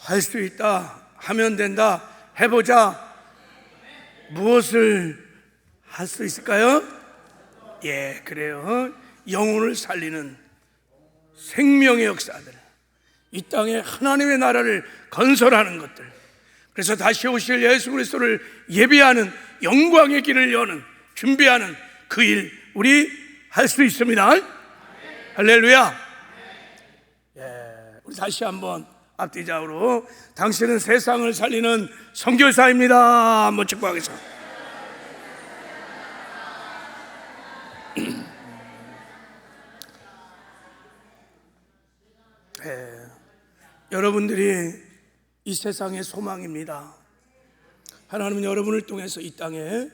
할 수 있다, 하면 된다, 해보자. 무엇을 할 수 있을까요? 예, 그래요. 영혼을 살리는 생명의 역사들, 이 땅에 하나님의 나라를 건설하는 것들, 그래서 다시 오실 예수 그리스도를 예비하는 영광의 길을 여는, 준비하는 그 일 우리 할 수 있습니다. 할렐루야. 예, 우리 다시 한번 앞뒤좌우로 당신은 세상을 살리는 선교사입니다 한번 축복하겠습니다. 예, 여러분들이 이 세상의 소망입니다. 하나님은 여러분을 통해서 이 땅에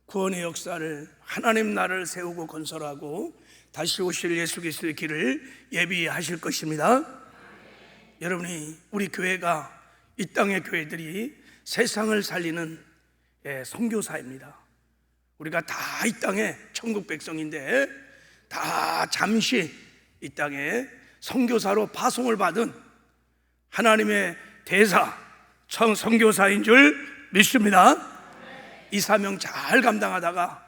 구원의 역사를, 하나님 나라를 세우고 건설하고 다시 오실 예수 그리스도의 길을 예비하실 것입니다. 여러분이, 우리 교회가, 이 땅의 교회들이 세상을 살리는 선교사입니다. 우리가 다 이 땅에 천국 백성인데 다 잠시 이 땅에 선교사로 파송을 받은 하나님의 대사 선교사인 줄 믿습니다. 이 사명 잘 감당하다가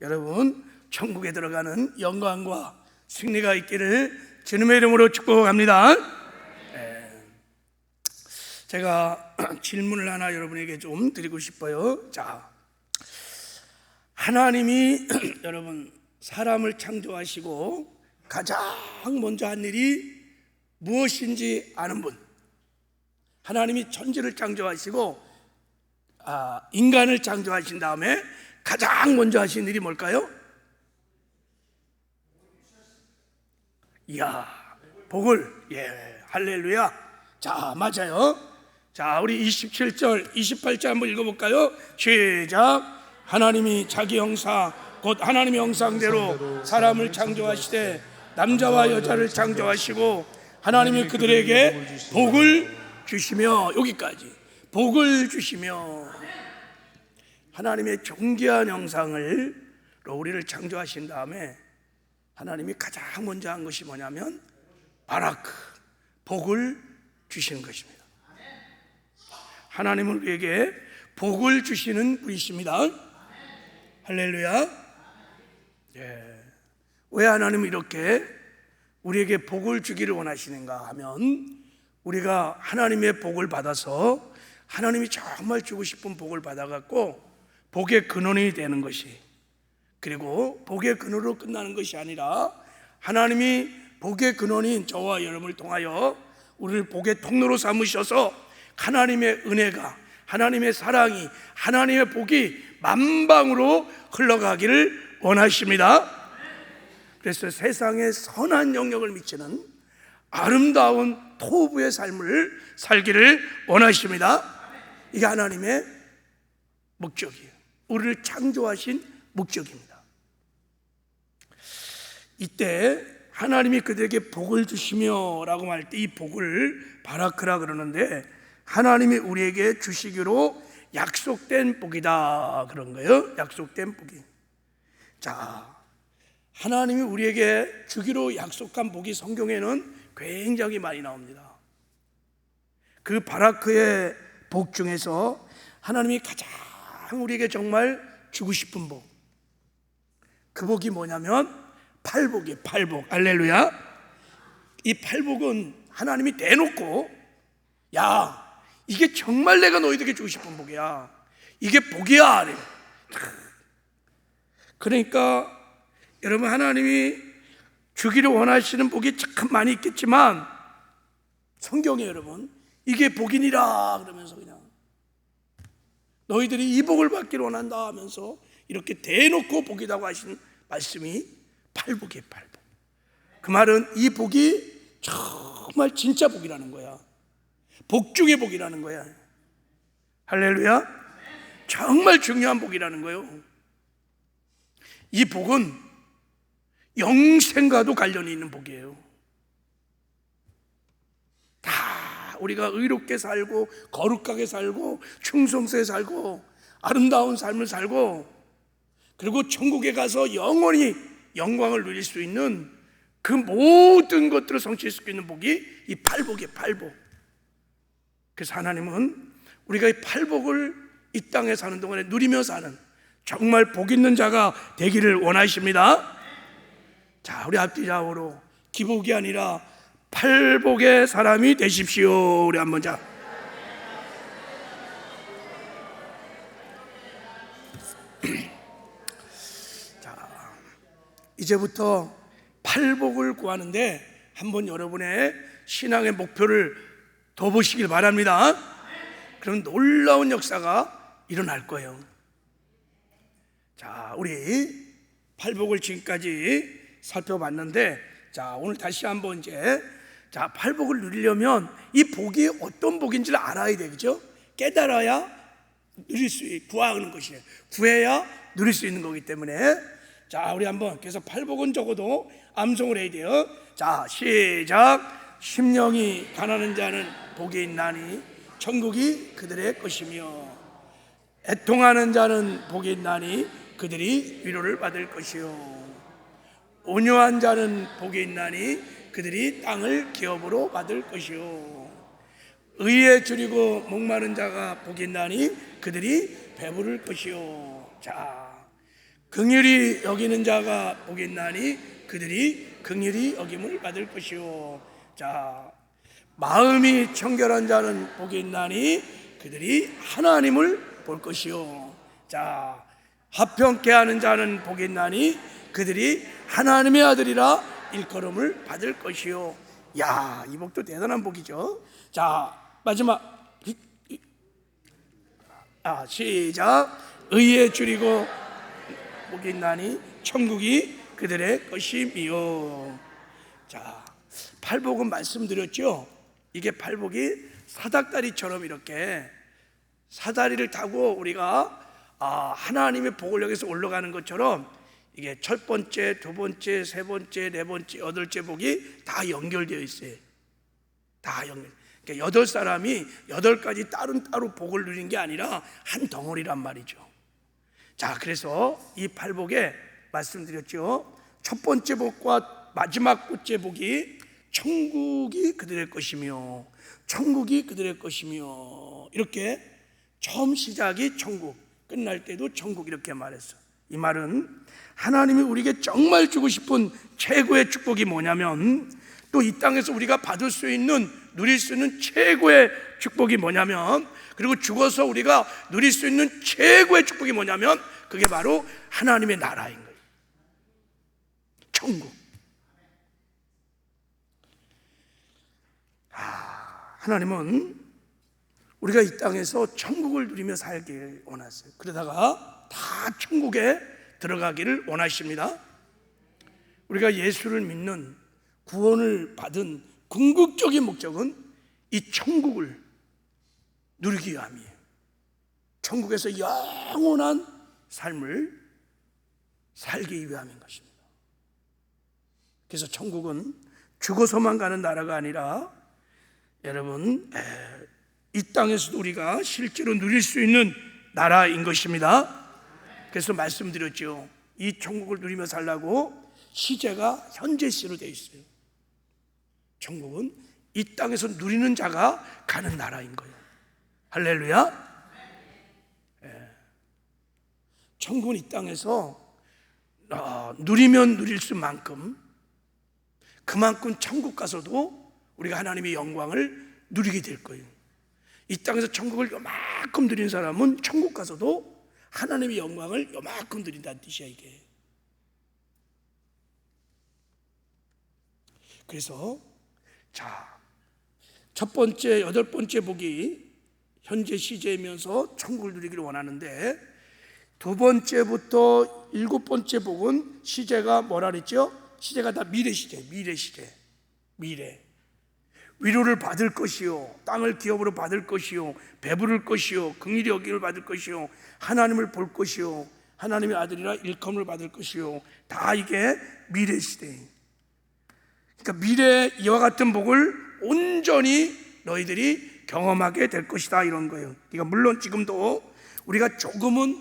여러분 천국에 들어가는 영광과 승리가 있기를 주님의 이름으로 축복합니다. 제가 질문을 하나 여러분에게 좀 드리고 싶어요. 자, 하나님이 여러분 사람을 창조하시고 가장 먼저 한 일이 무엇인지 아는 분, 하나님이 천지를 창조하시고 인간을 창조하신 다음에 가장 먼저 하신 일이 뭘까요? 이야, 복을. 예, 할렐루야. 자, 맞아요. 자, 우리 27절 28절 한번 읽어볼까요? 시작. 하나님이 자기 형상 곧 하나님의 형상대로 사람을 창조하시되 남자와 여자를 창조하시고 하나님이 그들에게 복을 주시며, 여기까지 복을 주시며, 하나님의 존귀한 형상으로 우리를 창조하신 다음에 하나님이 가장 먼저 한 것이 뭐냐면 바라크, 복을 주시는 것입니다. 하나님은 우리에게 복을 주시는 분이십니다. 할렐루야. 예. 왜 하나님은 이렇게 우리에게 복을 주기를 원하시는가 하면, 우리가 하나님의 복을 받아서 하나님이 정말 주고 싶은 복을 받아갖고 복의 근원이 되는 것이, 그리고 복의 근원으로 끝나는 것이 아니라 하나님이 복의 근원인 저와 여러분을 통하여 우리를 복의 통로로 삼으셔서 하나님의 은혜가, 하나님의 사랑이, 하나님의 복이 만방으로 흘러가기를 원하십니다. 그래서 세상에 선한 영역을 미치는 아름다운 토부의 삶을 살기를 원하십니다. 이게 하나님의 목적이에요. 우리를 창조하신 목적입니다. 이때 하나님이 그들에게 복을 주시며 라고 할 때 이 복을 바라크라 그러는데, 하나님이 우리에게 주시기로 약속된 복이다 그런 거예요. 약속된 복이. 자, 하나님이 우리에게 주기로 약속한 복이 성경에는 굉장히 많이 나옵니다. 그 바라크의 복 중에서 하나님이 가장 우리에게 정말 주고 싶은 복, 그 복이 뭐냐면 팔복이에요. 팔복. 할렐루야. 이 팔복은 하나님이 대놓고, 야, 이게 정말 내가 너희들에게 주고 싶은 복이야, 이게 복이야. 그러니까 여러분, 하나님이 주기를 원하시는 복이 참 많이 있겠지만 성경에 여러분 이게 복이니라 그러면서 그냥 너희들이 이 복을 받기를 원한다 하면서 이렇게 대놓고 복이라고 하신 말씀이 팔복이에요. 팔복. 그 말은 이 복이 정말 진짜 복이라는 거야. 복 중의 복이라는 거야. 할렐루야. 정말 중요한 복이라는 거예요. 이 복은 영생과도 관련이 있는 복이에요. 다 우리가 의롭게 살고 거룩하게 살고 충성스레 살고 아름다운 삶을 살고, 그리고 천국에 가서 영원히 영광을 누릴 수 있는 그 모든 것들을 성취할 수 있는 복이 이 팔복이에요. 팔복. 그래서 하나님은 우리가 이 팔복을 이 땅에 사는 동안에 누리며 사는 정말 복 있는 자가 되기를 원하십니다. 자, 우리 앞뒤 좌우로 기복이 아니라 팔복의 사람이 되십시오. 우리 한번 자. 이제부터 팔복을 구하는데 한번 여러분의 신앙의 목표를 더 보시길 바랍니다. 그럼 놀라운 역사가 일어날 거예요. 자, 우리 팔복을 지금까지 살펴봤는데, 자, 오늘 다시 한번 자, 팔복을 누리려면 이 복이 어떤 복인지를 알아야 되겠죠? 깨달아야 누릴 수 구하는 것이에요. 구해야 누릴 수 있는 거기 때문에, 자, 우리 한번 계속 팔복은 적어도 암송을 해야 돼요. 자, 시작. 심령이 가난한 자는 복이 있나니 천국이 그들의 것이며, 애통하는 자는 복이 있나니 그들이 위로를 받을 것이요, 온유한 자는 복이 있나니 그들이 땅을 기업으로 받을 것이요, 의에 줄이고 목마른 자가 복이 있나니 그들이 배부를 것이요, 자, 긍휼히 여기는 자가 복이 있나니 그들이 긍휼히 여김을 받을 것이요, 자, 마음이 청결한 자는 복이 있나니 그들이 하나님을 볼 것이요, 자, 화평케 하는 자는 복이 있나니 그들이 하나님의 아들이라 일컬음을 받을 것이요. 야, 이 복도 대단한 복이죠. 자, 마지막 시작. 의에 줄이고 복이 있나니 천국이 그들의 것이며. 자, 팔복은 말씀드렸죠. 이게 팔복이 사닥다리처럼 이렇게 사다리를 타고 우리가 하나님의 복을 여기서 올라가는 것처럼 이게 첫 번째, 두 번째, 세 번째, 네 번째, 여덟째 복이 다 연결되어 있어요. 다 연결. 그러니까 8사람이 8가지 따로 복을 누린 게 아니라 한 덩어리란 말이죠. 자, 그래서 이 팔복에 말씀드렸죠. 첫 번째 복과 마지막 번째 복이 천국이 그들의 것이며, 천국이 그들의 것이며, 이렇게 처음 시작이 천국, 끝날 때도 천국 이렇게 말했어. 이 말은 하나님이 우리에게 정말 주고 싶은 최고의 축복이 뭐냐면, 또 이 땅에서 우리가 받을 수 있는, 누릴 수 있는 최고의 축복이 뭐냐면, 그리고 죽어서 우리가 누릴 수 있는 최고의 축복이 뭐냐면, 그게 바로 하나님의 나라인 거예요. 천국. 하나님은 우리가 이 땅에서 천국을 누리며 살길 원하세요. 그러다가 다 천국에 들어가기를 원하십니다. 우리가 예수를 믿는, 구원을 받은 궁극적인 목적은 이 천국을 누리기 위함이에요. 천국에서 영원한 삶을 살기 위함인 것입니다. 그래서 천국은 죽어서만 가는 나라가 아니라, 여러분, 이 땅에서도 우리가 실제로 누릴 수 있는 나라인 것입니다. 그래서 말씀드렸죠. 이 천국을 누리며 살라고 시제가 현재 시로 되어 있어요. 천국은 이 땅에서 누리는 자가 가는 나라인 거예요. 할렐루야. 천국은 이 땅에서 누리면 누릴 수만큼, 그만큼 천국 가서도 우리가 하나님의 영광을 누리게 될 거예요. 이 땅에서 천국을 요만큼 누린 사람은 천국 가서도 하나님의 영광을 요만큼 누린다는 뜻이야, 이게. 그래서 자, 첫 번째, 8번째 복이 현재 시제이면서 천국을 누리기를 원하는데, 두 번째부터 7번째 복은 시제가 뭐라 그랬죠? 시제가 다 미래 시제, 미래 시제. 미래. 위로를 받을 것이요, 땅을 기업으로 받을 것이요, 배부를 것이요, 긍휼히 여김을 받을 것이요, 하나님을 볼 것이요, 하나님의 아들이라 일컬음을 받을 것이요. 다 이게 미래 시대. 그러니까 미래 이와 같은 복을 온전히 너희들이 경험하게 될 것이다, 이런 거예요. 그러니까 물론 지금도 우리가 조금은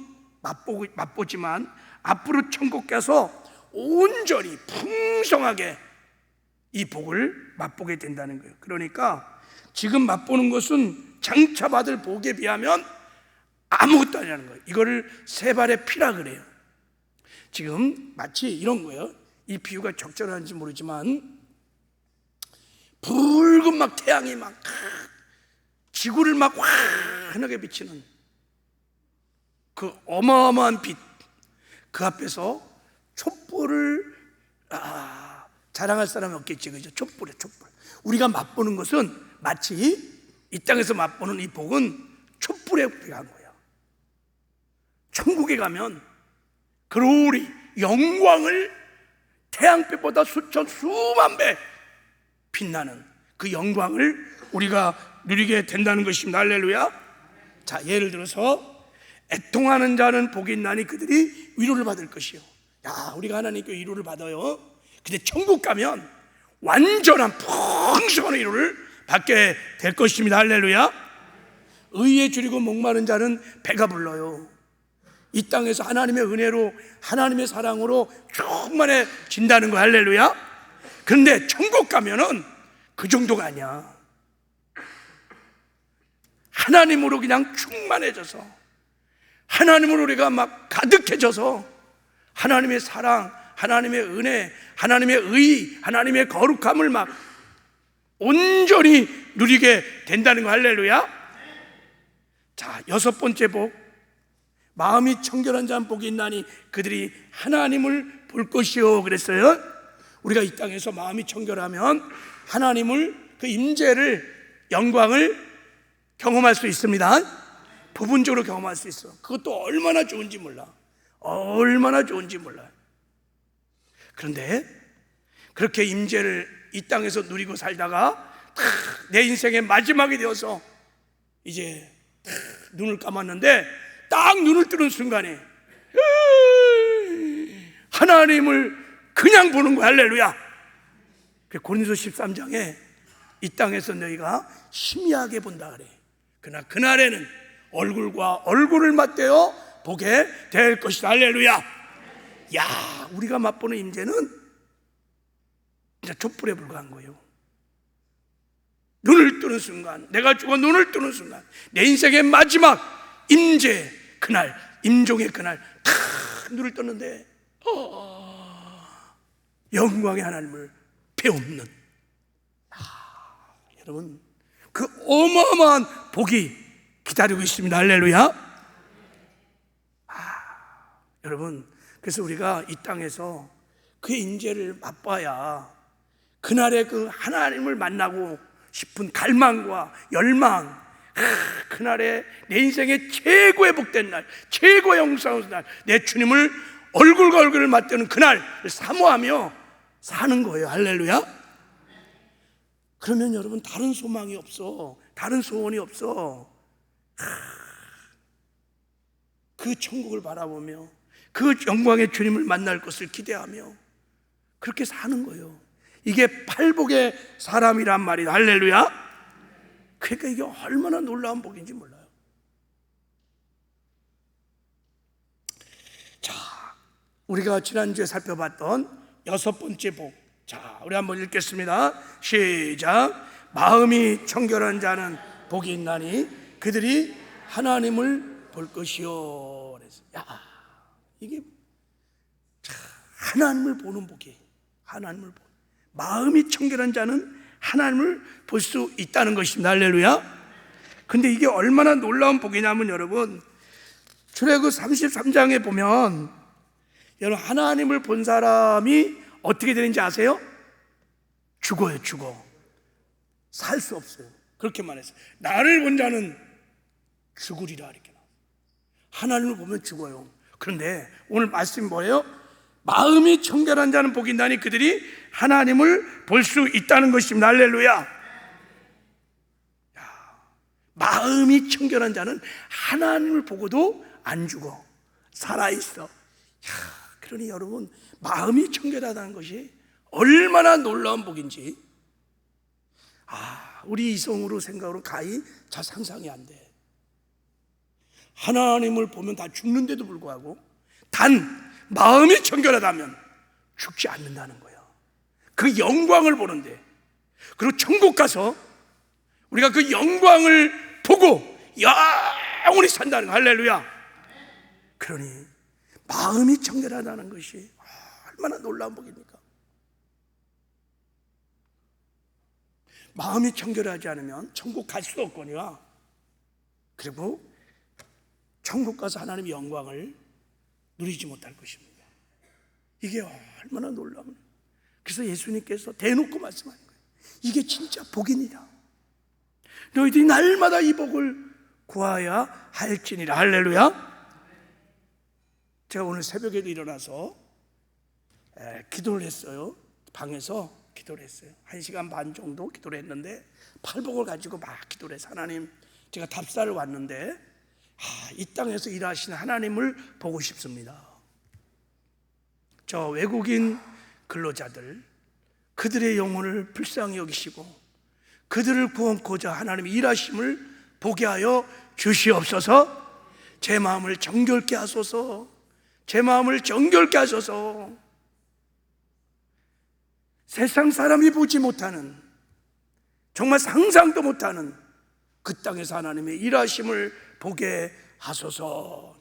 맛보지만 앞으로 천국 가서 온전히 풍성하게 이 복을 맛보게 된다는 거예요. 그러니까 지금 맛보는 것은 장차받을 복에 비하면 아무것도 아니라는 거예요. 이거를 세 발의 피라 그래요. 지금 마치 이런 거예요. 이 비유가 적절한지 모르지만 붉은 막 태양이 막 지구를 막 환하게 비치는 그 어마어마한 빛, 그 앞에서 촛불을 자랑할 사람이 없겠지, 그죠? 촛불이에요, 촛불. 우리가 맛보는 것은 마치 이 땅에서 맛보는 이 복은 촛불에 비한 거예요. 천국에 가면 글로리, 영광을 태양빛보다 수만 배 빛나는 그 영광을 우리가 누리게 된다는 것입니다. 할렐루야. 자, 예를 들어서 애통하는 자는 복이 있나니 그들이 위로를 받을 것이요. 야, 우리가 하나님께 위로를 받아요. 근데 천국 가면 완전한 풍성한 위로를 받게 될 것입니다. 할렐루야. 의에 줄이고 목마른 자는 배가 불러요. 이 땅에서 하나님의 은혜로, 하나님의 사랑으로 충만해진다는 거. 할렐루야. 그런데 천국 가면은 그 정도가 아니야. 하나님으로 그냥 충만해져서, 하나님으로 우리가 막 가득해져서 하나님의 사랑, 하나님의 은혜, 하나님의 의, 하나님의 거룩함을 막 온전히 누리게 된다는 거. 할렐루야. 자, 6번째 복, 마음이 청결한 자는 복이 있나니 그들이 하나님을 볼 것이요 그랬어요. 우리가 이 땅에서 마음이 청결하면 하나님을, 그 임재를, 영광을 경험할 수 있습니다. 부분적으로 경험할 수 있어. 그것도 얼마나 좋은지 몰라. 얼마나 좋은지 몰라. 그런데 그렇게 임재를 이 땅에서 누리고 살다가 내 인생의 마지막이 되어서 이제 눈을 감았는데 딱 눈을 뜨는 순간에 하나님을 그냥 보는 거야. 할렐루야. 고린도서 13장에 이 땅에서 너희가 희미하게 본다 그래. 그러나 그날에는 얼굴과 얼굴을 맞대어 보게 될 것이다. 할렐루야. 야, 우리가 맛보는 임재는 진짜 촛불에 불과한 거예요. 눈을 뜨는 순간, 내가 죽어 눈을 뜨는 순간, 내 인생의 마지막 임재 그날, 임종의 그날 탁 눈을 떴는데 영광의 하나님을 배움는, 여러분, 그 어마어마한 복이 기다리고 있습니다. 할렐루야. 여러분, 그래서 우리가 이 땅에서 그의 임재를 맛봐야 그날의 그 하나님을 만나고 싶은 갈망과 열망, 그날의 내 인생의 최고의 복된 날, 최고의 영광스러운 날, 내 주님을 얼굴과 얼굴을 맞대는 그날을 사모하며 사는 거예요. 할렐루야. 그러면 여러분, 다른 소망이 없어, 다른 소원이 없어. 그 천국을 바라보며 그 영광의 주님을 만날 것을 기대하며 그렇게 사는 거예요. 이게 팔복의 사람이란 말이다. 할렐루야. 그러니까 이게 얼마나 놀라운 복인지 몰라요. 자, 우리가 지난주에 살펴봤던 6번째 복, 자, 우리 한번 읽겠습니다. 시작. 마음이 청결한 자는 복이 있나니 그들이 하나님을 볼 것이요. 야, 이게 하나님을 보는 복이에요. 하나님을 보는, 마음이 청결한 자는 하나님을 볼 수 있다는 것입니다. 할렐루야. 근데 이게 얼마나 놀라운 복이냐면 여러분, 출애굽 33장에 보면 여러분, 하나님을 본 사람이 어떻게 되는지 아세요? 죽어요. 죽어. 살 수 없어요. 그렇게 말했어요. 나를 본 자는 죽으리라, 이렇게. 하나님을 보면 죽어요. 그런데 오늘 말씀이 뭐예요? 마음이 청결한 자는 복이 있나니 그들이 하나님을 볼 수 있다는 것입니다. 할렐루야. 마음이 청결한 자는 하나님을 보고도 안 죽어, 살아있어. 그러니 여러분, 마음이 청결하다는 것이 얼마나 놀라운 복인지 우리 이성으로 생각으로 가히 잘 상상이 안 돼. 하나님을 보면 다 죽는데도 불구하고 단 마음이 청결하다면 죽지 않는다는 거예요. 그 영광을 보는데, 그리고 천국 가서 우리가 그 영광을 보고 영원히 산다는 거. 할렐루야. 그러니 마음이 청결하다는 것이 얼마나 놀라운 복입니까? 마음이 청결하지 않으면 천국 갈 수 없거니와, 그리고 천국 가서 하나님의 영광을 누리지 못할 것입니다. 이게 얼마나 놀라운. 그래서 예수님께서 대놓고 말씀하는 거예요. 이게 진짜 복이니라. 너희들이 날마다 이 복을 구하여야 할지니라. 할렐루야. 제가 오늘 새벽에도 일어나서 기도를 했어요. 방에서 기도를 했어요. 1시간 반 정도 기도를 했는데 팔복을 가지고 막 기도를 해서, 하나님, 제가 답사를 왔는데 이 땅에서 일하시는 하나님을 보고 싶습니다. 저 외국인 근로자들, 그들의 영혼을 불쌍히 여기시고 그들을 구원코자 하나님의 일하심을 보게 하여 주시옵소서. 제 마음을 정결케 하소서. 제 마음을 정결케 하소서. 세상 사람이 보지 못하는, 정말 상상도 못하는 그 땅에서 하나님의 일하심을 보게 하소서.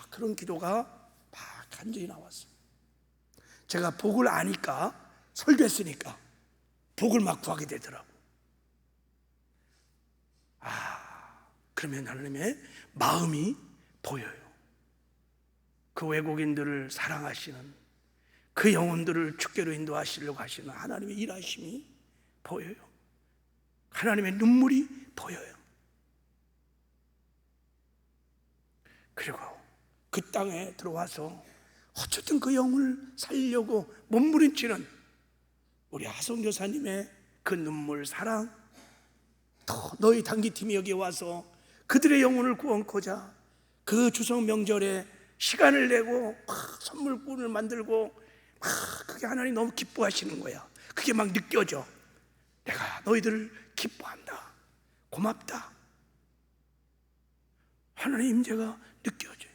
그런 기도가 막 간절히 나왔어요. 제가 복을 아니까, 설교했으니까 복을 막 구하게 되더라고. 그러면 하나님의 마음이 보여요. 그 외국인들을 사랑하시는, 그 영혼들을 주께로 인도하시려고 하시는 하나님의 일하심이 보여요. 하나님의 눈물이 보여요. 그리고 그 땅에 들어와서 어쨌든 그 영혼을 살리려고 몸부림치는 우리 하성 교사님의 그 눈물, 사랑, 또 너희 단기팀이 여기 와서 그들의 영혼을 구원코자 그 추석 명절에 시간을 내고 선물꾼을 만들고 그게 하나님 너무 기뻐하시는 거야. 그게 막 느껴져. 내가 너희들을 기뻐한다, 고맙다, 하나님의 임재가 느껴져요.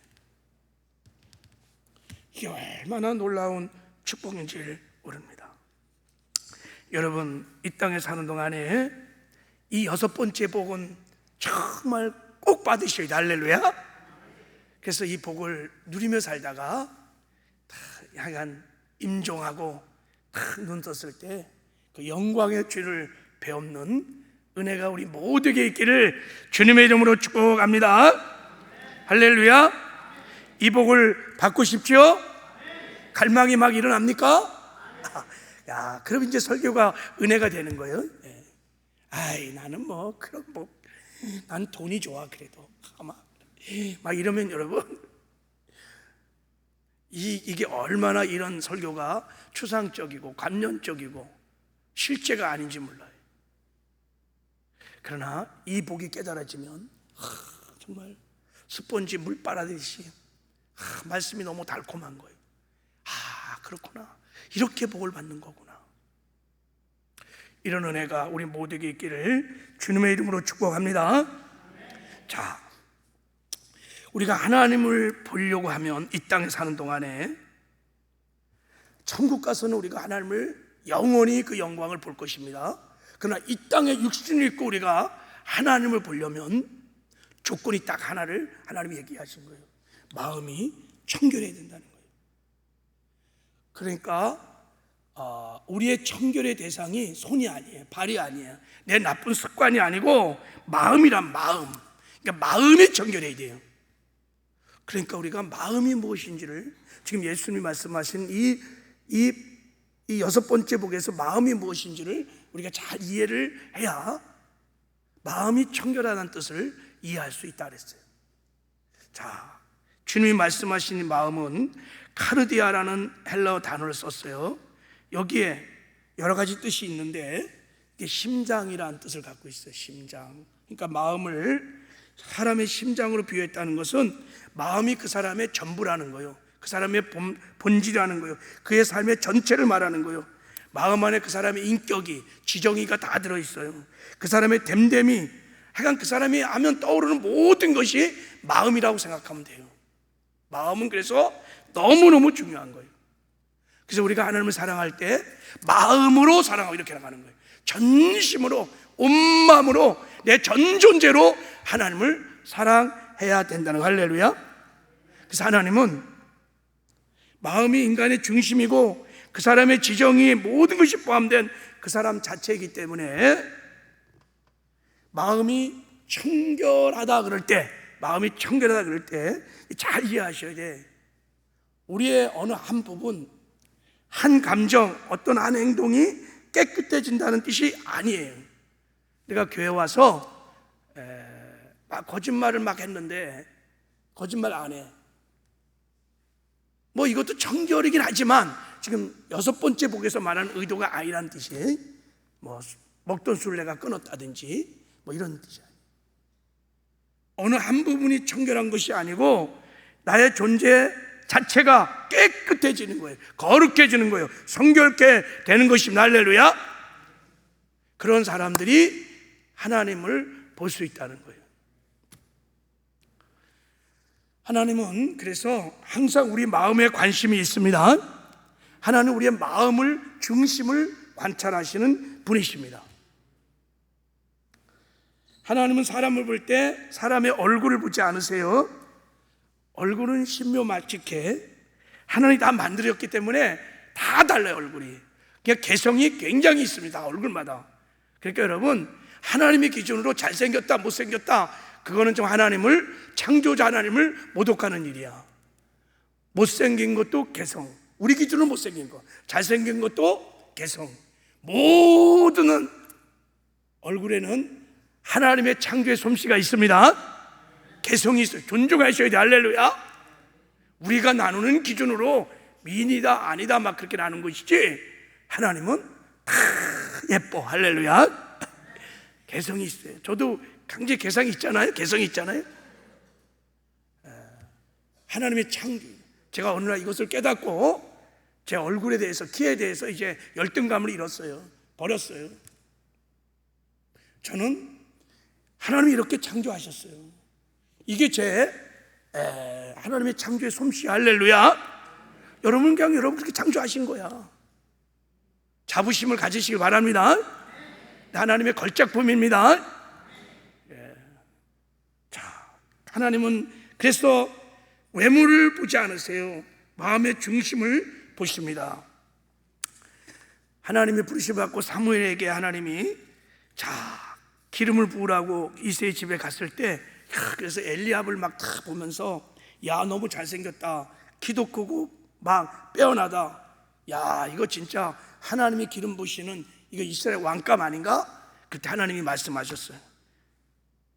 이게 얼마나 놀라운 축복인지를 모릅니다. 여러분, 이 땅에 사는 동안에 이 6번째 복은 정말 꼭 받으셔야 돼. 할렐루야. 그래서 이 복을 누리며 살다가 약간 임종하고 눈 떴을 때 그 영광의 죄를 배없는 은혜가 우리 모두에게 있기를 주님의 이름으로 축복합니다. 할렐루야. 이 복을 받고 싶죠? 갈망이 막 일어납니까? 야, 그럼 이제 설교가 은혜가 되는 거예요. 나는 뭐 그런 복, 난 돈이 좋아 그래도 막 이러면 여러분, 이게 얼마나 이런 설교가 추상적이고 관념적이고 실제가 아닌지 몰라요. 그러나 이 복이 깨달아지면 정말 스펀지 물 빨아들이듯이 말씀이 너무 달콤한 거예요. 그렇구나, 이렇게 복을 받는 거구나. 이런 은혜가 우리 모두에게 있기를 주님의 이름으로 축복합니다. 자, 우리가 하나님을 보려고 하면 이 땅에 사는 동안에 천국 가서는 우리가 하나님을 영원히 그 영광을 볼 것입니다. 그러나 이 땅에 육신을 입고 우리가 하나님을 보려면 조건이 딱 하나를 하나님이 얘기하신 거예요. 마음이 청결해야 된다는 거예요. 그러니까 우리의 청결의 대상이 손이 아니에요, 발이 아니에요, 내 나쁜 습관이 아니고 마음이란 마음. 그러니까 마음이 청결해야 돼요. 그러니까 우리가 마음이 무엇인지를 지금 예수님이 말씀하신 이 6번째 복에서 마음이 무엇인지를 우리가 잘 이해를 해야 마음이 청결하다는 뜻을 이해할 수 있다 그랬어요. 자, 주님이 말씀하신 마음은 카르디아라는 헬라어 단어를 썼어요. 여기에 여러 가지 뜻이 있는데 이게 심장이라는 뜻을 갖고 있어요. 심장. 그러니까 마음을 사람의 심장으로 비유했다는 것은 마음이 그 사람의 전부라는 거예요. 그 사람의 본질이라는 거예요. 그의 삶의 전체를 말하는 거예요. 마음 안에 그 사람의 인격이, 지정의가 다 들어있어요. 그 사람의 됨됨이, 하여간 그 사람이 하면 떠오르는 모든 것이 마음이라고 생각하면 돼요. 마음은 그래서 너무너무 중요한 거예요. 그래서 우리가 하나님을 사랑할 때 마음으로 사랑하고 이렇게 나가는 거예요. 전심으로 온 마음으로 내 전 존재로 하나님을 사랑해야 된다는 거. 할렐루야. 그래서 하나님은 마음이 인간의 중심이고 그 사람의 지정이 모든 것이 포함된 그 사람 자체이기 때문에 마음이 청결하다 그럴 때, 마음이 청결하다 그럴 때 잘 이해하셔야 돼. 우리의 어느 한 부분, 한 감정, 어떤 한 행동이 깨끗해진다는 뜻이 아니에요. 내가 교회 와서 막 거짓말을 막 했는데 거짓말 안 해. 뭐 이것도 청결이긴 하지만 지금 6번째 복에서 말하는 의도가 아니라는 뜻이, 뭐 먹던 술을 내가 끊었다든지 뭐 이런 뜻이 아니에요. 어느 한 부분이 청결한 것이 아니고 나의 존재 자체가 깨끗해지는 거예요. 거룩해지는 거예요. 성결케 되는 것입니다. 할렐루야. 그런 사람들이 하나님을 볼 수 있다는 거예요. 하나님은 그래서 항상 우리 마음에 관심이 있습니다. 하나님은 우리의 마음을, 중심을 관찰하시는 분이십니다. 하나님은 사람을 볼 때 사람의 얼굴을 보지 않으세요. 얼굴은 신묘말측해. 하나님이 다 만들었기 때문에 다 달라요. 얼굴이 그러니까 개성이 굉장히 있습니다. 얼굴마다. 그러니까 여러분, 하나님의 기준으로 잘생겼다 못생겼다, 그거는 좀 하나님을, 창조자 하나님을 모독하는 일이야. 못생긴 것도 개성, 우리 기준으로 못생긴 거, 잘생긴 것도 개성, 모두는 얼굴에는 하나님의 창조의 솜씨가 있습니다. 개성이 있어요. 존중하셔야 돼. 할렐루야. 우리가 나누는 기준으로 미인이다 아니다 막 그렇게 나누는 것이지, 하나님은 다 예뻐. 할렐루야. 개성이 있어요. 저도 강제 개성이 있잖아요. 개성이 있잖아요. 하나님의 창조. 제가 어느 날 이것을 깨닫고 제 얼굴에 대해서, 키에 대해서 이제 열등감을 잃었어요. 버렸어요. 저는 하나님이 이렇게 창조하셨어요. 이게 제 하나님의 창조의 솜씨. 할렐루야. 여러분, 그냥 여러분 그렇게 창조하신 거야. 자부심을 가지시길 바랍니다. 하나님의 걸작품입니다. 자, 하나님은 그래서 외모를 보지 않으세요. 마음의 중심을 보십니다. 하나님이 부르심을 받고 사무엘에게 하나님이 자, 기름을 부으라고 이새의 집에 갔을 때, 그래서 엘리압을 막 다 보면서, 야, 너무 잘생겼다, 키도 크고 막 빼어나다, 야, 이거 진짜 하나님이 기름 부으시는 이거 이스라엘 왕감 아닌가? 그때 하나님이 말씀하셨어요.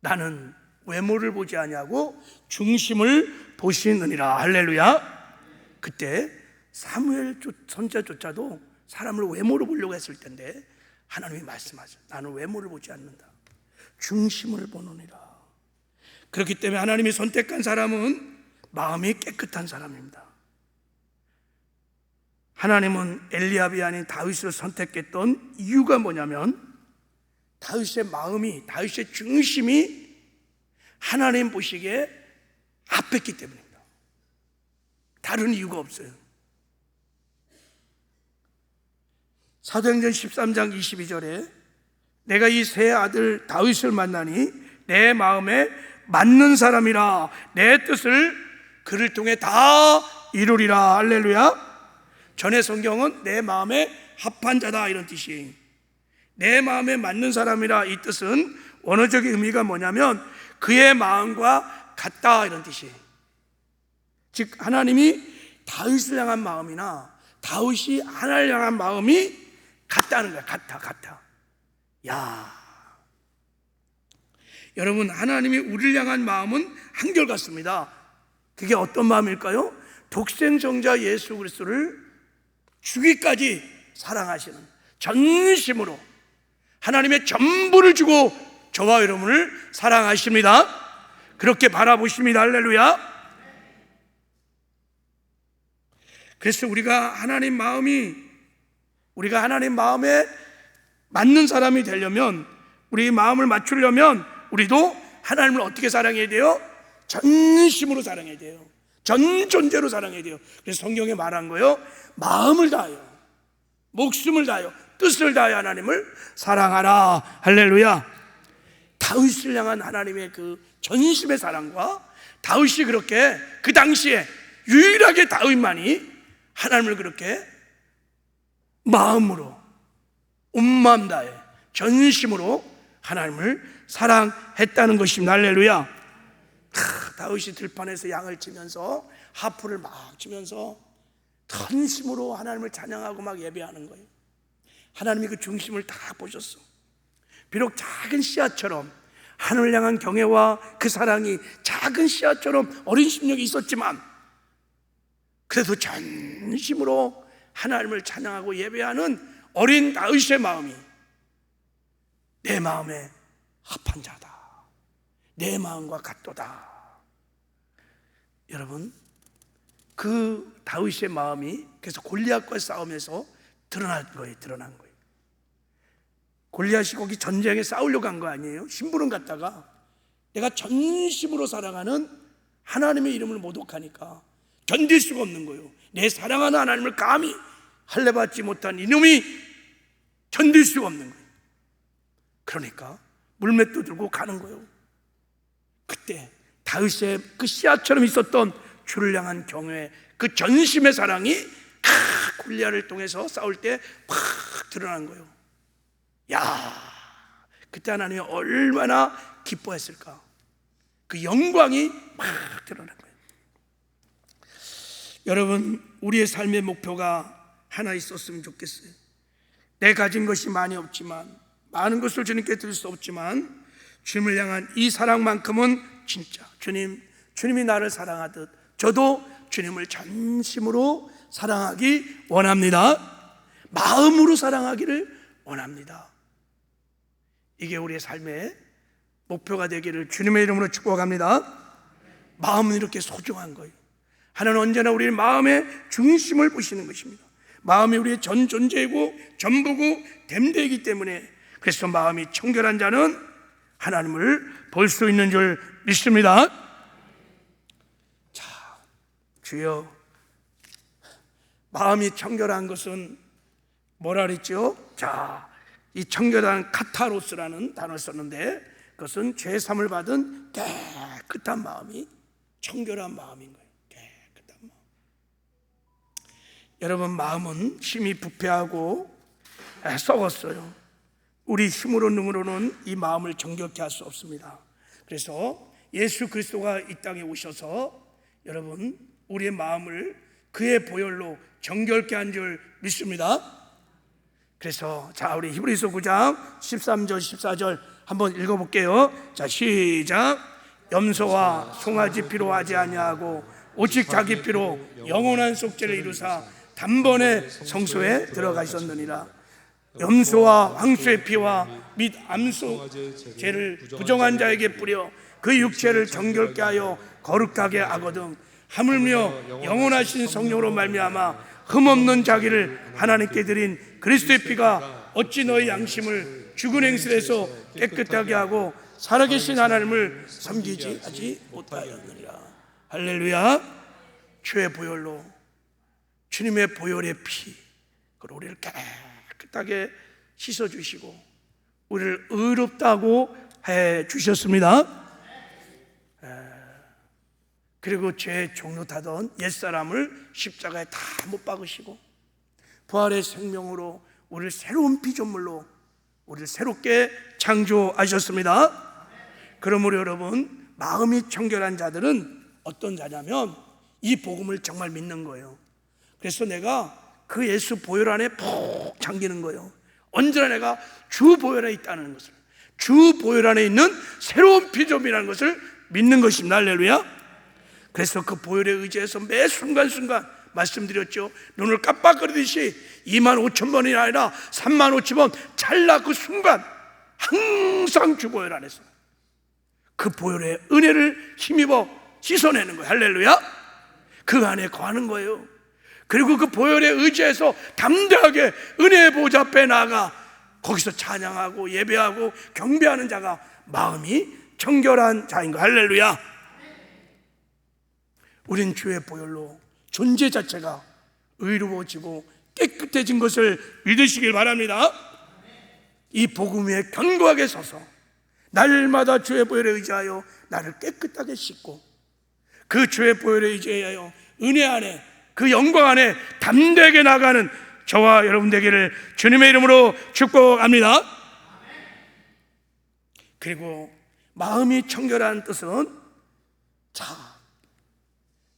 나는 외모를 보지 아니하고 중심을 보시느니라. 할렐루야. 그때 사무엘 선지자조차도 사람을 외모로 보려고 했을 텐데 하나님이 말씀하셨어요. 나는 외모를 보지 않는다, 중심을 보느니라. 그렇기 때문에 하나님이 선택한 사람은 마음이 깨끗한 사람입니다. 하나님은 엘리압이 아닌 다윗을 선택했던 이유가 뭐냐면, 다윗의 마음이, 다윗의 중심이 하나님 보시기에 합했기 때문입니다. 다른 이유가 없어요. 사도행전 13장 22절에 내가 이 세 아들 다윗을 만나니 내 마음에 맞는 사람이라, 내 뜻을 그를 통해 다 이루리라. 할렐루야. 전의 성경은 내 마음에 합한 자다 이런 뜻이에요. 내 마음에 맞는 사람이라, 이 뜻은 원어적인 의미가 뭐냐면 그의 마음과 같다 이런 뜻이에요. 즉 하나님이 다윗을 향한 마음이나 다윗이 하나님을 향한 마음이 같다는 거야. 같아. 야, 여러분, 하나님이 우리를 향한 마음은 한결같습니다. 그게 어떤 마음일까요? 독생성자 예수 그리스도를 죽기까지 사랑하시는, 전심으로 하나님의 전부를 주고 저와 여러분을 사랑하십니다. 그렇게 바라보십니다. 할렐루야. 그래서 우리가 하나님 마음에 맞는 사람이 되려면, 우리 마음을 맞추려면 우리도 하나님을 어떻게 사랑해야 돼요? 전심으로 사랑해야 돼요. 전 존재로 사랑해야 돼요. 그래서 성경에 말한 거예요. 마음을 다하여, 목숨을 다하여, 뜻을 다해 하나님을 사랑하라. 할렐루야. 다윗을 향한 하나님의 그 전심의 사랑과 다윗이 그렇게 그 당시에 유일하게 다윗만이 하나님을 그렇게 마음으로 온 마음 다해 전심으로 하나님을 사랑했다는 것입니다. 할렐루야. 다윗이 들판에서 양을 치면서 하프를 막 치면서 전심으로 하나님을 찬양하고 막 예배하는 거예요. 하나님이 그 중심을 다 보셨어. 비록 작은 씨앗처럼 하늘을 향한 경애와 그 사랑이 작은 씨앗처럼 어린 심령이 있었지만 그래도 전심으로 하나님을 찬양하고 예배하는 어린 다윗의 마음이 내 마음에 합한 자다, 내 마음과 같도다. 여러분, 그 다윗의 마음이 그래서 골리앗과 싸움에서 드러난 거예요. 골리앗이 거기 전쟁에 싸우려고 한 거 아니에요? 심부름 갔다가 내가 전심으로 사랑하는 하나님의 이름을 모독하니까 견딜 수가 없는 거예요. 내 사랑하는 하나님을 감히 할례받지 못한 이놈이 견딜 수가 없는 거예요. 그러니까 물맷도 들고 가는 거예요. 그때 다윗의 그 씨앗처럼 있었던 주를 향한 경외, 그 전심의 사랑이 골리앗을 통해서 싸울 때 팍 드러난 거예요. 야, 그때 하나님이 얼마나 기뻐했을까. 그 영광이 막 드러난 거예요. 여러분, 우리의 삶의 목표가 하나 있었으면 좋겠어요. 내 가진 것이 많이 없지만, 많은 것을 주님께 드릴 수 없지만 주님을 향한 이 사랑만큼은 진짜 주님이 나를 사랑하듯 저도 주님을 전심으로 사랑하기 원합니다. 마음으로 사랑하기를 원합니다. 이게 우리의 삶의 목표가 되기를 주님의 이름으로 축복합니다. 마음은 이렇게 소중한 거예요. 하나님은 언제나 우리의 마음의 중심을 보시는 것입니다. 마음이 우리의 전 존재이고 전부고 됨되기 때문에 그래서 마음이 청결한 자는 하나님을 볼 수 있는 줄 믿습니다. 자, 주여, 마음이 청결한 것은 뭐라 그랬죠? 자, 이 청결한 카타로스라는 단어를 썼는데 그것은 죄-사함을 받은 깨끗한 마음이 청결한 마음인 거예요. 깨끗한 마음. 여러분, 마음은 힘이 부패하고 썩었어요. 우리 힘으로 능으로는 이 마음을 정결케 할 수 없습니다. 그래서 예수 그리스도가 이 땅에 오셔서 여러분 우리의 마음을 그의 보혈로 정결케 한 줄 믿습니다. 그래서 자, 우리 히브리서 9장 13절 14절 한번 읽어볼게요. 자, 시작. 염소와 송아지 피로 하지 아니하고 오직 자기 피로 영원한 속죄를 이루사 단번에 성소에 들어가셨느니라. 염소와 황소의 피와 및 암소 죄를 부정한 자에게 뿌려 그 육체를 정결케 하여 거룩하게 하거든 하물며 영원하신 성령으로 말미암아 흠없는 자기를 하나님께 드린 그리스도의 피가 어찌 너희 양심을 죽은 행실에서 깨끗하게 하고 살아계신 하나님을 섬기지 하지 못하였느니라. 할렐루야. 주의 보혈로, 주님의 보혈의 피, 그리고 우리를 깨끗하게 씻어주시고 우리를 의롭다고 해주셨습니다. 그리고 죄 종로 타던 옛사람을 십자가에 다 못 박으시고 부활의 생명으로 우리를 새로운 피조물로 우리를 새롭게 창조하셨습니다. 그러므로 여러분, 마음이 청결한 자들은 어떤 자냐면 이 복음을 정말 믿는 거예요. 그래서 내가 그 예수 보혈 안에 푹 잠기는 거예요. 언제나 내가 주 보혈 안에 있다는 것을, 주 보혈 안에 있는 새로운 피조물이라는 것을 믿는 것입니다. 할렐루야. 그래서 그 보혈에 의지해서 매 순간순간 말씀드렸죠. 눈을 깜빡거리듯이 25,000번이 아니라 35,000번 찰나 그 순간 항상 주 보혈 안에서 그 보혈의 은혜를 힘입어 씻어내는 거예요. 할렐루야. 그 안에 거하는 거예요. 그리고 그 보혈에 의지해서 담대하게 은혜의 보좌 앞에 나아가 거기서 찬양하고 예배하고 경배하는 자가 마음이 청결한 자인 거. 할렐루야. 우린 주의 보혈로 존재 자체가 의로워지고 깨끗해진 것을 믿으시길 바랍니다. 이 복음 위에 견고하게 서서 날마다 주의 보혈에 의지하여 나를 깨끗하게 씻고, 그 주의 보혈에 의지하여 은혜 안에, 그 영광 안에 담대하게 나가는 저와 여러분 되기를 주님의 이름으로 축복합니다. 그리고 마음이 청결한 뜻은, 자,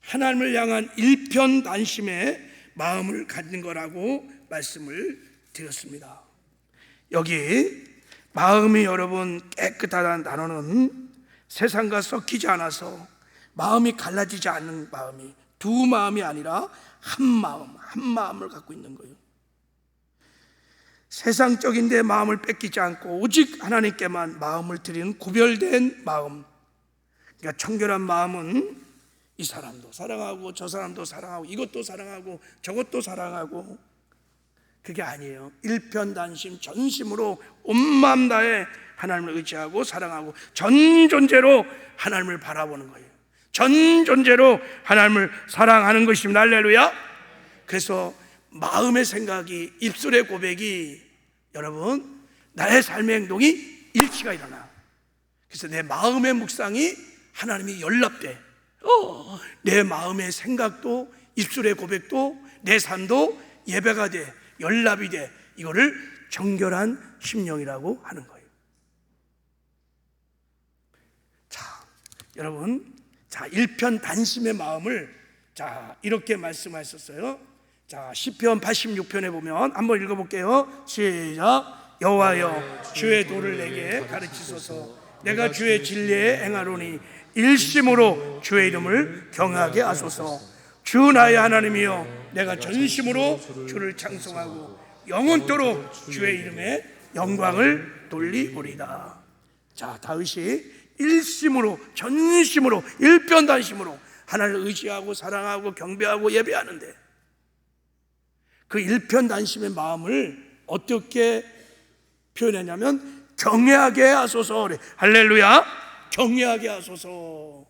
하나님을 향한 일편단심의 마음을 갖는 거라고 말씀을 드렸습니다. 여기 마음이 여러분 깨끗하다는 단어는 세상과 섞이지 않아서 마음이 갈라지지 않는 마음이, 두 마음이 아니라 한 마음을 갖고 있는 거예요. 세상적인 데 마음을 뺏기지 않고 오직 하나님께만 마음을 드리는 구별된 마음. 그러니까 청결한 마음은 이 사람도 사랑하고 저 사람도 사랑하고 이것도 사랑하고 저것도 사랑하고, 그게 아니에요. 일편단심, 전심으로 온 마음 다해 하나님을 의지하고 사랑하고 전 존재로 하나님을 바라보는 거예요. 전 존재로 하나님을 사랑하는 것입니다. 할렐루야. 그래서 마음의 생각이, 입술의 고백이, 여러분, 나의 삶의 행동이 일치가 일어나. 그래서 내 마음의 묵상이 하나님이 연락돼. 내 마음의 생각도, 입술의 고백도, 내 삶도 예배가 돼, 연락이 돼. 이거를 정결한 심령이라고 하는 거예요. 자, 여러분, 자, 일편단심의 마음을 자 이렇게 말씀하셨어요. 자, 시편 86편에 보면 한번 읽어볼게요. 시작. 여호와여, 주의 도를 내게 가르치소서. 내가 주의 진리에 행하노니 일심으로 주의 이름을 경외하게 하소서. 주 나의 하나님이여, 내가 전심으로 주를 창송하고 영원토록 주의 이름에 영광을 돌리오리다. 자, 다윗이 일심으로, 전심으로, 일편단심으로 하나님을 의지하고 사랑하고 경배하고 예배하는데, 그 일편단심의 마음을 어떻게 표현했냐면 경외하게 하소서 그래. 할렐루야. 경외하게 하소서.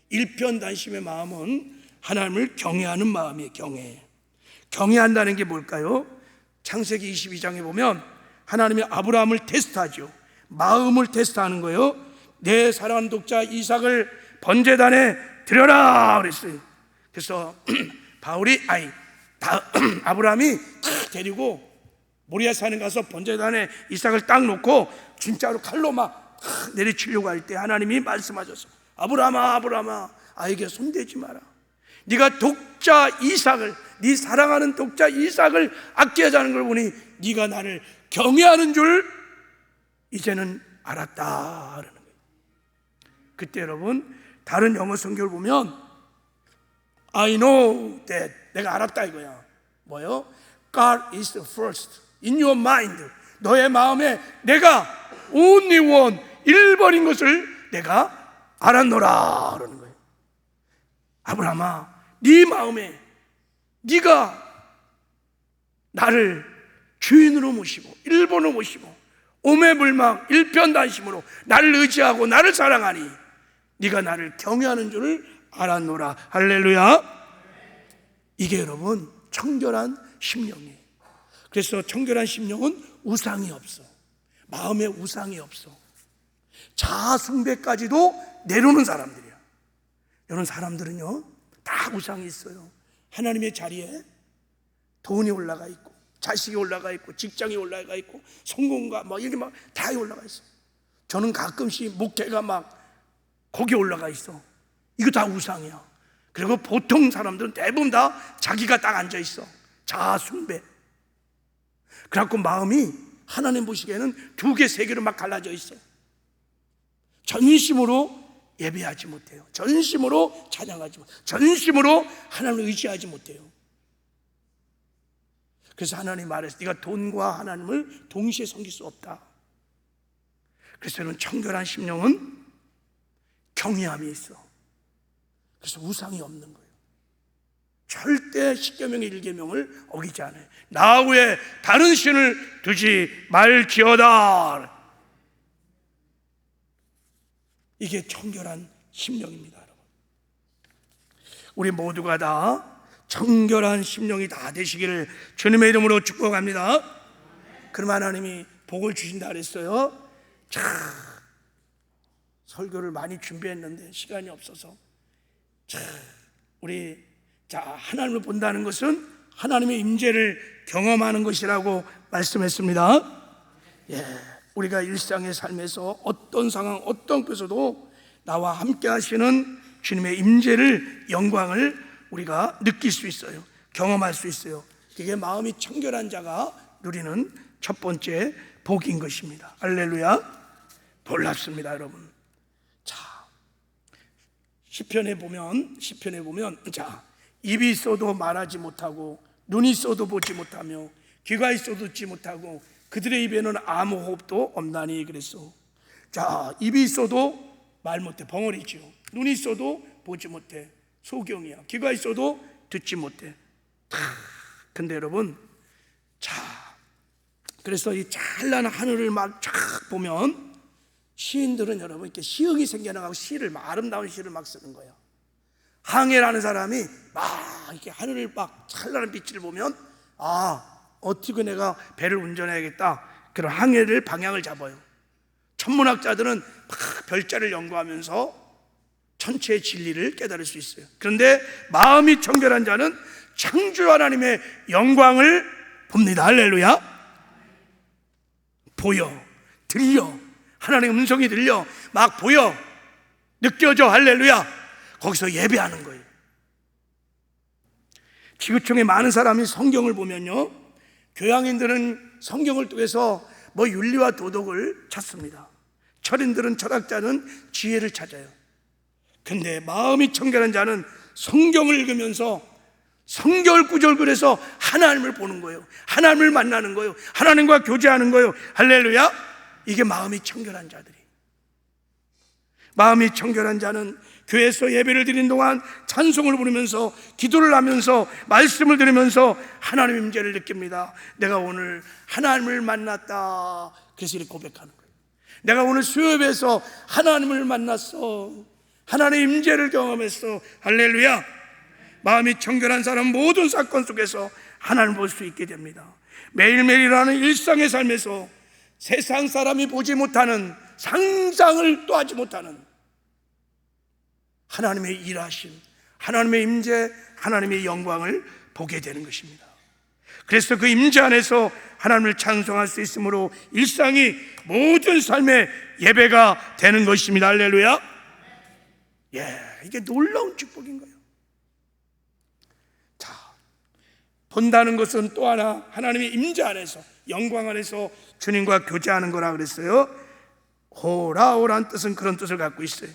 일편단심의 마음은 하나님을 경외하는 마음이에요. 경외한다는 게 뭘까요? 창세기 22장에 보면 하나님이 아브라함을 테스트하죠. 마음을 테스트하는 거예요. 내 사랑하는 독자 이삭을 번제단에 드려라 그랬어요. 그래서 아브라함이 데리고 모리아 산에 가서 번제단에 이삭을 딱 놓고 진짜로 칼로 막 내리치려고 할 때 하나님이 말씀하셨어요. 아브라함아, 아에게 손대지 마라. 네가 독자 이삭을, 네 사랑하는 독자 이삭을 아껴하자는 걸 보니 네가 나를 경외하는 줄 이제는 알았다 그러는 거예요. 그때 여러분, 다른 영어 성경을 보면 I know that, 내가 알았다 이거야. 뭐요? God is the first in your mind. 너의 마음에 내가 only one, 1번인 것을 내가 알았노라 그러는 거예요. 아브라함아, 네 마음에 네가 나를 주인으로 모시고 1번으로 모시고 오매불망 일편단심으로 나를 의지하고 나를 사랑하니 네가 나를 경외하는 줄을 알았노라. 할렐루야. 이게 여러분 청결한 심령이에요. 그래서 청결한 심령은 우상이 없어. 마음에 우상이 없어. 자아숭배까지도 내려오는 사람들이야. 이런 사람들은요 다 우상이 있어요. 하나님의 자리에 돈이 올라가 있고 자식이 올라가 있고 직장이 올라가 있고 성공과 막 이렇게 막 다 올라가 있어. 저는 가끔씩 목태가 막 거기 올라가 있어. 이거 다 우상이야. 그리고 보통 사람들은 대부분 다 자기가 딱 앉아 있어. 자아숭배. 그래갖고 마음이 하나님 보시기에는 2개, 3개로 막 갈라져 있어. 전심으로 예배하지 못해요. 전심으로 찬양하지 못해요. 전심으로 하나님을 의지하지 못해요. 그래서 하나님이 말했어. 네가 돈과 하나님을 동시에 섬길 수 없다. 그래서 저는 청결한 심령은 경외함이 있어. 그래서 우상이 없는 거예요. 절대 10계명의 1계명을 어기지 않아요. 나 외에 다른 신을 두지 말지어다. 이게 청결한 심령입니다. 여러분. 우리 모두가 다 청결한 심령이 다 되시기를 주님의 이름으로 축복합니다. 그럼 하나님이 복을 주신다 그랬어요. 자, 설교를 많이 준비했는데 시간이 없어서, 자, 우리 하나님을 본다는 것은 하나님의 임재를 경험하는 것이라고 말씀했습니다. 예, 우리가 일상의 삶에서 어떤 상황, 어떤 곳에서도 나와 함께 하시는 주님의 임재를, 영광을 우리가 느낄 수 있어요. 경험할 수 있어요. 그게 마음이 청결한 자가 누리는 첫 번째 복인 것입니다. 할렐루야. 놀랍습니다, 여러분. 자, 시편에 보면 자, 입이 있어도 말하지 못하고, 눈이 있어도 보지 못하며, 귀가 있어도 듣지 못하고, 그들의 입에는 아무 호흡도 없나니 그랬어. 자, 입이 있어도 말 못해, 벙어리죠. 눈이 있어도 보지 못해, 소경이야. 귀가 있어도 듣지 못해. 근데 여러분, 자, 그래서 이 찬란한 하늘을 막 쫙 보면 시인들은 여러분 이렇게 시흥이 생겨나가고 시를 막 아름다운 시를 막 쓰는 거예요. 항해라는 사람이 막 이렇게 하늘을 막 찬란한 빛을 보면, 아, 어떻게 내가 배를 운전해야겠다, 그런 항해를 방향을 잡아요. 천문학자들은 막 별자를 연구하면서 천체의 진리를 깨달을 수 있어요. 그런데 마음이 청결한 자는 창조 하나님의 영광을 봅니다. 할렐루야. 보여, 들려, 하나님의 음성이 들려, 막 보여, 느껴져. 할렐루야. 거기서 예배하는 거예요. 지구촌에 많은 사람이 성경을 보면요, 교양인들은 성경을 통해서 뭐 윤리와 도덕을 찾습니다. 철인들은, 철학자는 지혜를 찾아요. 근데 마음이 청결한 자는 성경을 읽으면서 성결 구절을 해서 하나님을 보는 거예요. 하나님을 만나는 거예요. 하나님과 교제하는 거예요. 할렐루야. 이게 마음이 청결한 자들이. 마음이 청결한 자는 교회에서 예배를 드린 동안 찬송을 부르면서, 기도를 하면서, 말씀을 들으면서 하나님의 임재를 느낍니다. 내가 오늘 하나님을 만났다. 그래서 이렇게 고백하는 거예요. 내가 오늘 수요예배에서 하나님을 만났어. 하나님의 임재를 경험했어. 할렐루야. 마음이 청결한 사람 모든 사건 속에서 하나님을 볼 수 있게 됩니다. 매일매일 일하는 일상의 삶에서 세상 사람이 보지 못하는, 상상을 또 하지 못하는 하나님의 일하심, 하나님의 임재, 하나님의 영광을 보게 되는 것입니다. 그래서 그 임재 안에서 하나님을 찬송할 수 있으므로 일상이 모든 삶의 예배가 되는 것입니다. 할렐루야. 예, 이게 놀라운 축복인 거예요. 자, 본다는 것은 또 하나 하나님의 임재 안에서, 영광 안에서 주님과 교제하는 거라 그랬어요. 호라오란 뜻은 그런 뜻을 갖고 있어요.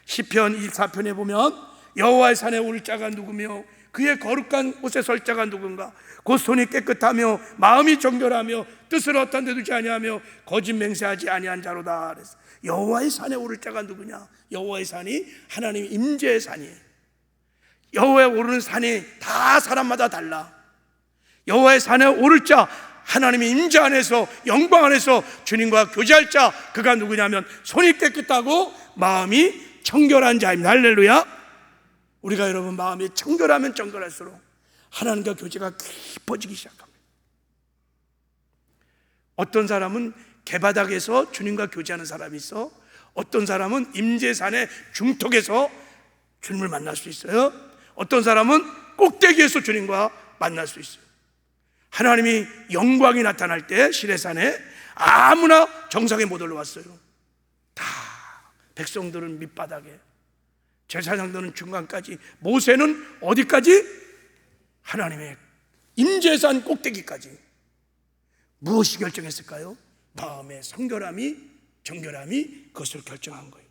시편 24편에 보면 여호와의 산에 오를 자가 누구며 그의 거룩한 곳에 설 자가 누군가, 곧 손이 깨끗하며 마음이 정결하며 뜻을 헛된 데 두지 아니하며 거짓 맹세하지 아니한 자로다. 그래서 여호와의 산에 오를 자가 누구냐? 여호와의 산이 하나님의 임재의 산이에요. 여호와에 오르는 산이 다 사람마다 달라. 여호와의 산에 오를 자, 하나님의 임재 안에서, 영광 안에서 주님과 교제할 자, 그가 누구냐면 손이 깨끗하고 마음이 청결한 자입니다. 할렐루야. 우리가 여러분 마음이 청결하면 청결할수록 하나님과 교제가 깊어지기 시작합니다. 어떤 사람은 개바닥에서 주님과 교제하는 사람이 있어. 어떤 사람은 임재산의 중턱에서 주님을 만날 수 있어요. 어떤 사람은 꼭대기에서 주님과 만날 수 있어요. 하나님이 영광이 나타날 때 시내산에 아무나 정상에 못 올라왔어요. 다 백성들은 밑바닥에, 제사장들은 중간까지, 모세는 어디까지? 하나님의 임재산 꼭대기까지. 무엇이 결정했을까요? 마음의 성결함이, 정결함이 그것을 결정한 거예요.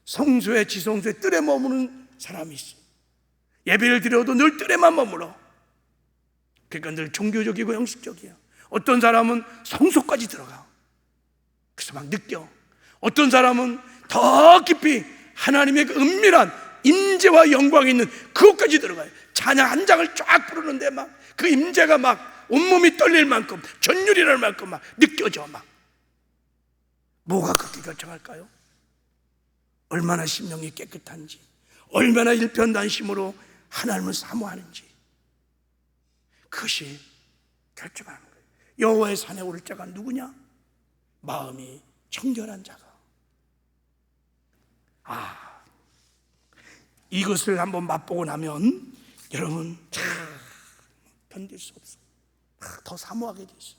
성소에, 지성소에 뜰에 머무는 사람이 있어. 예배를 드려도 늘 뜰에만 머물러. 그러니까 늘 종교적이고 형식적이야. 어떤 사람은 성소까지 들어가. 그래서 막 느껴. 어떤 사람은 더 깊이 하나님의 그 은밀한 임재와 영광이 있는 그곳까지 들어가요. 찬양 한 장을 쫙 부르는데 막 그 임재가 막 온몸이 떨릴 만큼, 전율이랄 만큼 막 느껴져. 막 뭐가 그렇게 결정할까요? 얼마나 심령이 깨끗한지, 얼마나 일편단심으로 하나님을 사모하는지, 그것이 결정하는 거예요. 여호와의 산에 오를 자가 누구냐? 마음이 청결한 자가. 이것을 한번 맛보고 나면 여러분 참 견딜 수 없어. 더 사모하게 돼 있어.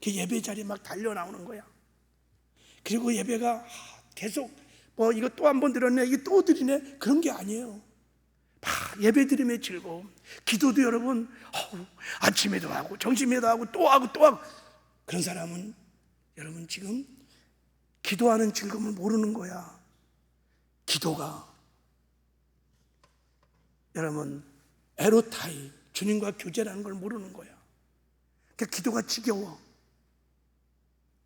그 예배 자리에 막 달려 나오는 거야. 그리고 예배가 계속 뭐 이거 또 한 번 들었네, 이게 또 드리네, 그런 게 아니에요. 예배 드림의 즐거움. 기도도 여러분 아침에도 하고 점심에도 하고 또 하고 또 하고. 그런 사람은 여러분 지금 기도하는 즐거움을 모르는 거야. 기도가 여러분 에로타이, 주님과 교제라는 걸 모르는 거야. 그러니까 기도가 지겨워.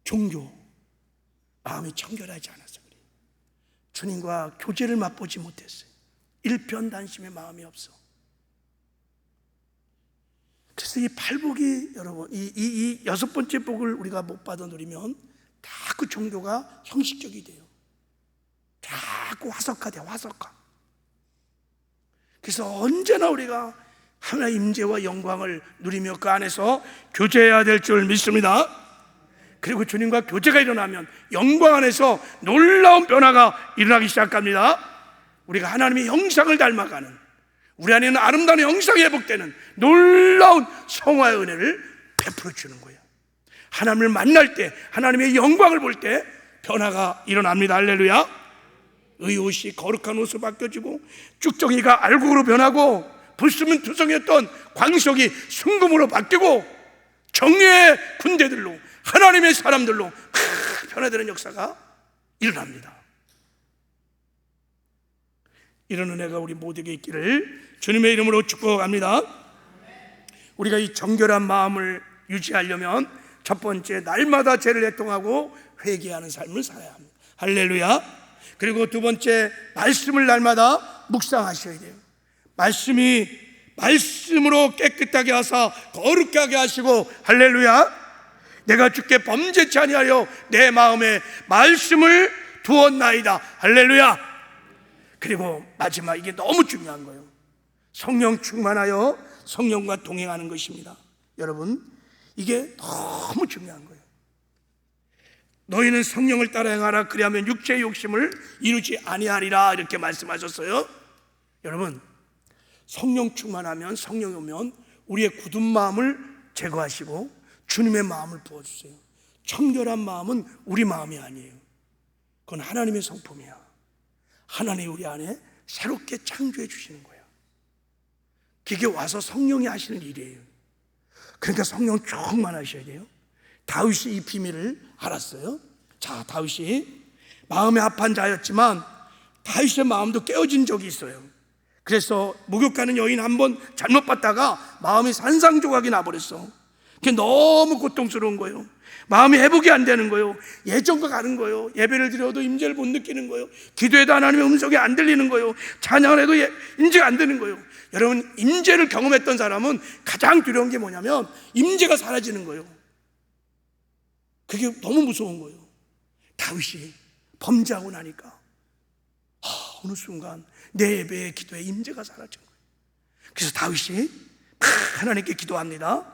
종교, 마음이 청결하지 않아서 그래. 주님과 교제를 맛보지 못했어요. 일편단심의 마음이 없어. 그래서 이 팔복이 여러분 이 여섯 번째 복을 우리가 못 받아 누리면 자꾸 종교가 형식적이 돼요. 자꾸 화석화돼, 화석화. 그래서 언제나 우리가 하나님의 임재와 영광을 누리며 그 안에서 교제해야 될 줄 믿습니다. 그리고 주님과 교제가 일어나면 영광 안에서 놀라운 변화가 일어나기 시작합니다. 우리가 하나님의 형상을 닮아가는, 우리 안에 있는 아름다운 형상이 회복되는 놀라운 성화의 은혜를 베풀어 주는 거예요. 하나님을 만날 때, 하나님의 영광을 볼 때 변화가 일어납니다. 할렐루야. 의옷이 거룩한 옷으로 바뀌어지고, 쭉정이가 알곡으로 변하고, 불수면 투성이었던 광석이 순금으로 바뀌고, 정의의 군대들로, 하나님의 사람들로 변화되는 역사가 일어납니다. 이런 은혜가 우리 모두에게 있기를 주님의 이름으로 축복합니다. 우리가 이 정결한 마음을 유지하려면 첫 번째, 날마다 죄를 애통하고 회개하는 삶을 살아야 합니다. 할렐루야. 그리고 두 번째, 말씀을 날마다 묵상하셔야 돼요. 말씀으로 깨끗하게 하사 거룩하게 하게 하시고, 할렐루야. 내가 주께 범죄치 아니하여 내 마음에 말씀을 두었나이다. 할렐루야. 그리고 마지막, 이게 너무 중요한 거예요. 성령 충만하여 성령과 동행하는 것입니다. 여러분, 이게 너무 중요한 거예요. 너희는 성령을 따라 행하라, 그리하면 육체의 욕심을 이루지 아니하리라, 이렇게 말씀하셨어요. 여러분, 성령 충만하면, 성령이 오면 우리의 굳은 마음을 제거하시고 주님의 마음을 부어주세요. 청결한 마음은 우리 마음이 아니에요. 그건 하나님의 성품이야. 하나님이 우리 안에 새롭게 창조해 주시는 거예요. 그게 와서 성령이 하시는 일이에요. 그러니까 성령 충만하셔야 돼요. 다윗이 이 비밀을 알았어요. 자, 다윗이 마음에 합한 자였지만 다윗의 마음도 깨어진 적이 있어요. 그래서 목욕하는 여인 한 번 잘못 봤다가 마음이 산산조각이 나버렸어. 그게 너무 고통스러운 거예요. 마음이 회복이 안 되는 거예요. 예전과 다른 거예요. 예배를 드려도 임재를 못 느끼는 거예요. 기도해도 하나님의 음성이 안 들리는 거예요. 찬양을 해도 임재가 안 되는 거예요. 여러분, 임재를 경험했던 사람은 가장 두려운 게 뭐냐면 임재가 사라지는 거예요. 그게 너무 무서운 거예요. 다윗이 범죄하고 나니까 어느 순간 내 예배의 기도에 임재가 사라진 거예요. 그래서 다윗이 하나님께 기도합니다.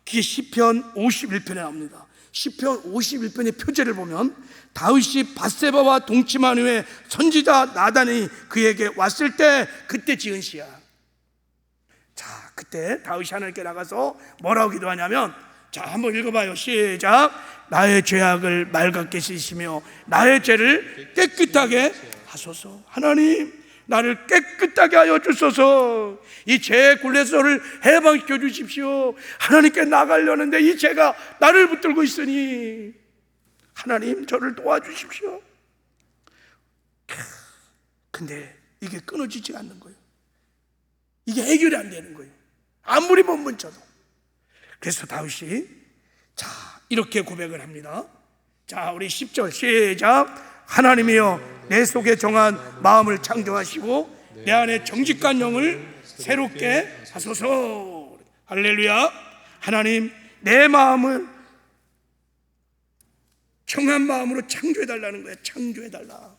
그게 시편 51편에 나옵니다. 시편 51편의 표제를 보면 다윗이 밧세바와 동침한 후에 선지자 나단이 그에게 왔을 때 그때 지은 시야. 자, 그때 다윗이 하나님께 나가서 뭐라고 기도하냐면, 자, 한번 읽어봐요. 시작. 나의 죄악을 맑게 씻으시며 나의 죄를 깨끗하게 하소서. 하나님, 나를 깨끗하게 하여 주소서. 이 죄의 굴레서를 해방시켜 주십시오. 하나님께 나가려는데 이 죄가 나를 붙들고 있으니 하나님, 저를 도와주십시오. 근데 이게 끊어지지 않는 거예요. 이게 해결이 안 되는 거예요. 아무리 못 멈춰도. 그래서 다윗이 자, 이렇게 고백을 합니다. 자, 우리 10절 시작. 하나님이여, 내 속에 정한 마음을 창조하시고 내 안에 정직한 영을 새롭게 하소서. 할렐루야. 하나님, 내 마음을 정한 마음으로 창조해달라는 거예요. 창조해달라.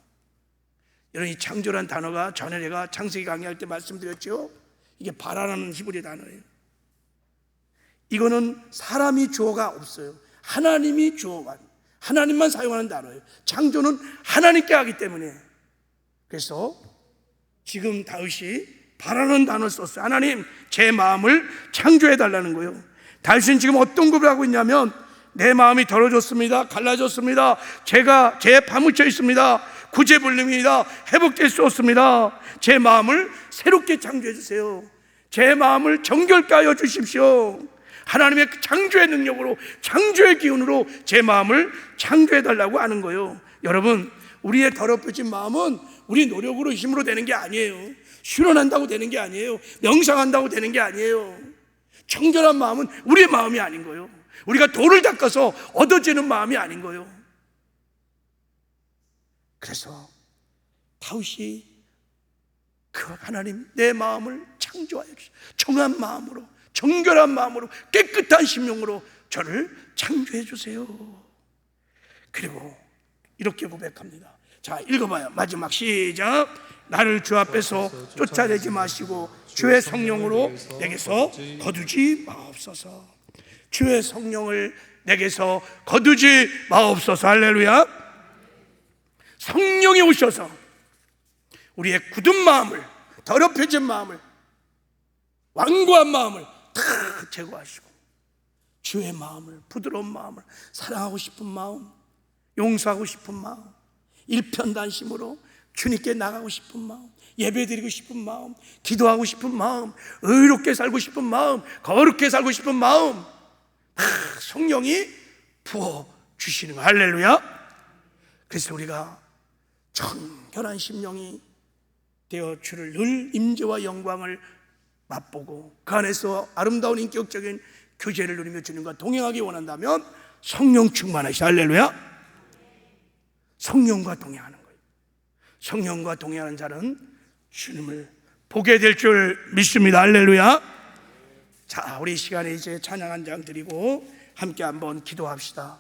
여러분, 이 창조란 단어가 전에 내가 창세기 강의할 때 말씀드렸죠. 이게 바라라는 히브리 단어예요. 이거는 사람이 주어가 없어요. 하나님이 주어만, 하나님만 사용하는 단어예요. 창조는 하나님께 하기 때문에. 그래서 지금 다윗이 바라는 단어를 썼어요. 하나님, 제 마음을 창조해 달라는 거예요. 다윗은 지금 어떤 고백을 하고 있냐면, 내 마음이 더러졌습니다. 갈라졌습니다. 제가 파묻혀 있습니다. 구제불능입니다. 회복될 수 없습니다. 제 마음을 새롭게 창조해 주세요. 제 마음을 정결케 하여 주십시오. 하나님의 창조의 능력으로, 창조의 기운으로 제 마음을 창조해 달라고 하는 거예요. 여러분, 우리의 더럽혀진 마음은 우리 노력으로 힘으로 되는 게 아니에요. 실현한다고 되는 게 아니에요. 명상한다고 되는 게 아니에요. 청결한 마음은 우리의 마음이 아닌 거예요. 우리가 돌을 닦아서 얻어지는 마음이 아닌 거예요. 그래서 다윗이 그 하나님, 내 마음을 창조하여 주시오. 정한 마음으로, 정결한 마음으로, 깨끗한 심령으로 저를 창조해 주세요. 그리고 이렇게 고백합니다. 자, 읽어봐요. 마지막 시작. 나를 주 앞에서 쫓아내지 마시고 주의 성령으로 내게서 거두지 마옵소서. 주의 성령을 내게서 거두지 마옵소서. 할렐루야. 성령이 오셔서 우리의 굳은 마음을, 더럽혀진 마음을, 완고한 마음을 다 제거하시고 주의 마음을, 부드러운 마음을, 사랑하고 싶은 마음, 용서하고 싶은 마음, 일편단심으로 주님께 나가고 싶은 마음, 예배드리고 싶은 마음, 기도하고 싶은 마음, 의롭게 살고 싶은 마음, 거룩하게 살고 싶은 마음, 성령이 부어주시는 거. 할렐루야. 그래서 우리가 청결한 심령이 되어 주를 늘 임재와 영광을 맛보고 그 안에서 아름다운 인격적인 교제를 누리며 주님과 동행하기 원한다면 성령 충만하시. 할렐루야. 성령과 동행하는 거예요. 성령과 동행하는 자는 주님을 보게 될 줄 믿습니다. 할렐루야. 자, 우리 시간에 이제 찬양 한 장 드리고 함께 한번 기도합시다.